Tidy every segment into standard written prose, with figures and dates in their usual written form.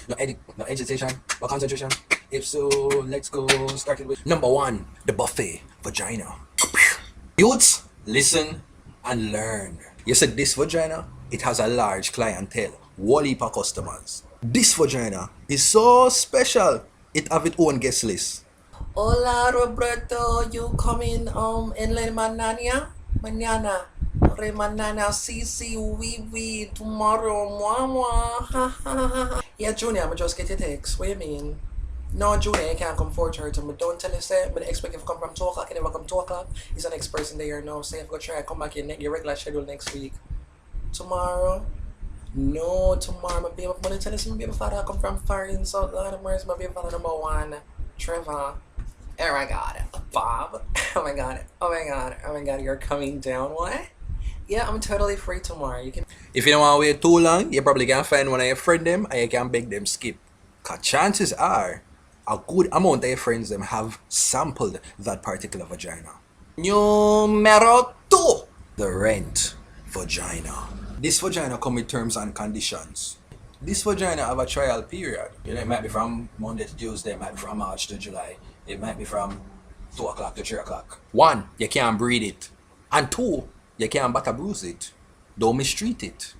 no edit, no agitation, but concentration. If so, let's go. Starting with number 1, the buffet vagina. Youths, listen and learn. You said this vagina, it has a large clientele, whole heap of customers. This vagina is so special, it have its own guest list. Hola Roberto, you coming en la mañana? Mañana. Re mañana, sí, we, tomorrow, moi, ha ha ha. Yeah, Junior, I'ma just get your text. What you mean? No, Junior, you can't come 4:30. But don't tell you, say, but expect if you come from 2 o'clock, you never come 2 o'clock. He's the next person there now. Say, if you go try, come back in your regular schedule next week. Tomorrow? No, tomorrow, my baby, I'm gonna tell you, my baby father come from foreign, so Lord of mercy, my baby father number 1, Trevor. Oh my god, Bob. Oh my god, you're coming down, what? Yeah, I'm totally free tomorrow. You can. If you don't want to wait too long, you probably can find one of your friend them and you can beg them skip. Cause chances are, a good amount of your friends them have sampled that particular vagina. Numero 2, the rent vagina. This vagina come with terms and conditions. This vagina have a trial period. It might be from Monday to Tuesday, it might be from March to July. It might be from 2 o'clock to 3 o'clock. 1, you can't breed it. And 2, you can't butter bruise it. Don't mistreat it.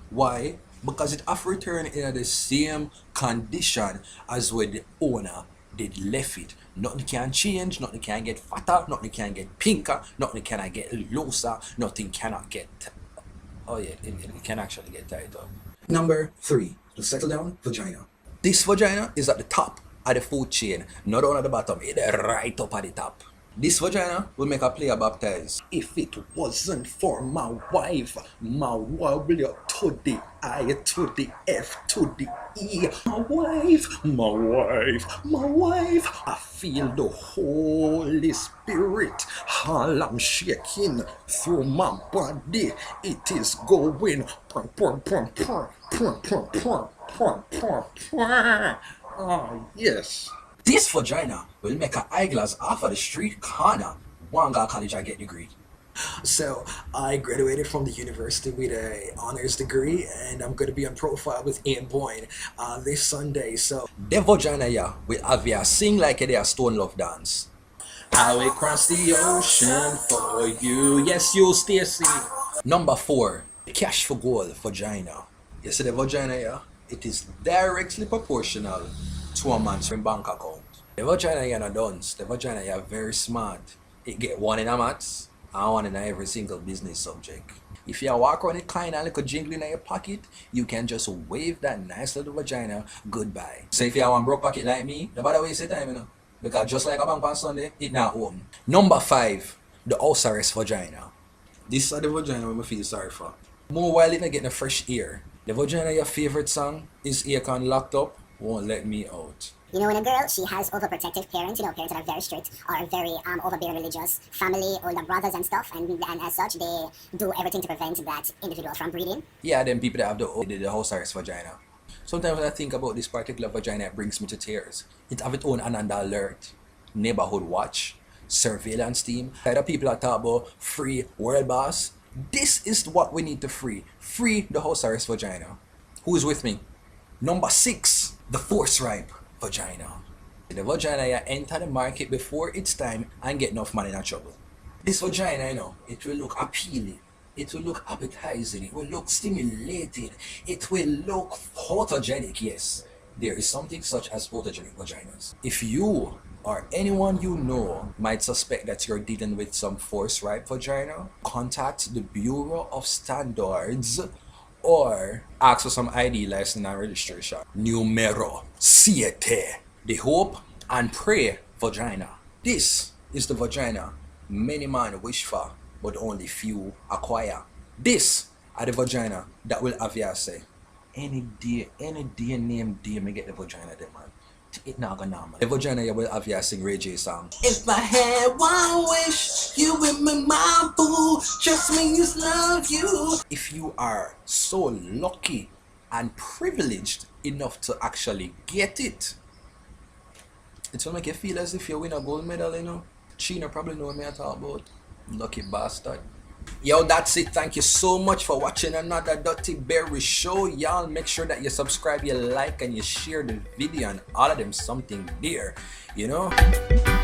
Why? Because it have returned in the same condition as when the owner did left it. Nothing can change, nothing can get fatter, nothing can get pinker, nothing can get looser, nothing cannot get... Oh yeah, it can actually get tighter. Number 3, the settle down vagina. This vagina is at the top of the food chain, not down at the bottom, it's right up at the top. This vagina will make a player baptize. If it wasn't for my wife W to the I to the F to the E. My wife. I feel the Holy Spirit. All I'm shaking through my body. It is going. Oh, yes. This vagina will make an eyeglass off of the street corner. One guy college I get degree. So I graduated from the university with a honors degree, and I'm gonna be on profile with Ian Boyne this Sunday. So the vagina yeah will have you sing like a Stone Love dance. I will cross the ocean for you. Yes, you Stacy. Number 4, cash for gold vagina. You see the vagina yeah? It is directly proportional to a man's bank account. The vagina you're not dunce. The vagina you're very smart. It get 1 in a maths and 1 in every single business subject. If you walk around it kind of like a jingling in your pocket, you can just wave that nice little vagina goodbye. So if you have one broke pocket like me, nobody waste your time, you know. Because just like a bank on Sunday, it not home. Number 5, the house arrest vagina. This is the vagina we feel sorry for. More while it not getting a fresh air. The vagina your favorite song is Akon Locked Up, Won't Let Me Out. You know, when a girl, she has overprotective parents, parents that are very strict or very overbearing religious, family, older brothers and stuff, and as such, they do everything to prevent that individual from breeding. Yeah, them people that have the house arrest vagina. Sometimes when I think about this particular vagina, it brings me to tears. It have its own Ananda alert, neighborhood watch, surveillance team. Other people that talk about free world boss. This is what we need to free. Free the house arrest vagina. Who is with me? Number 6, the force ripe vagina. The vagina you enter the market before its time and get enough money in trouble. This vagina, it will look appealing. It will look appetizing. It will look stimulating. It will look photogenic, yes. There is something such as photogenic vaginas. If you or anyone you know might suspect that you're dealing with some force ripe vagina, contact the Bureau of Standards or ask for some ID license and registration. Numero 7, the hope and pray vagina. This is the vagina many men wish for, but only few acquire. This are the vagina that will have you say, any day name day me get the vagina there, man. It not gonna normal. The vagina you will have you sing Ray J song. If I had one wish, you would be my boo. Just me just love you. If you are so lucky and privileged enough to actually get it, it will make you feel as if you win a gold medal, Chino probably know what me I talk about. Lucky bastard. Yo, that's it. Thank you so much for watching another DuttyBerry show. Y'all make sure that you subscribe, you like, and you share the video and all of them something there. You know?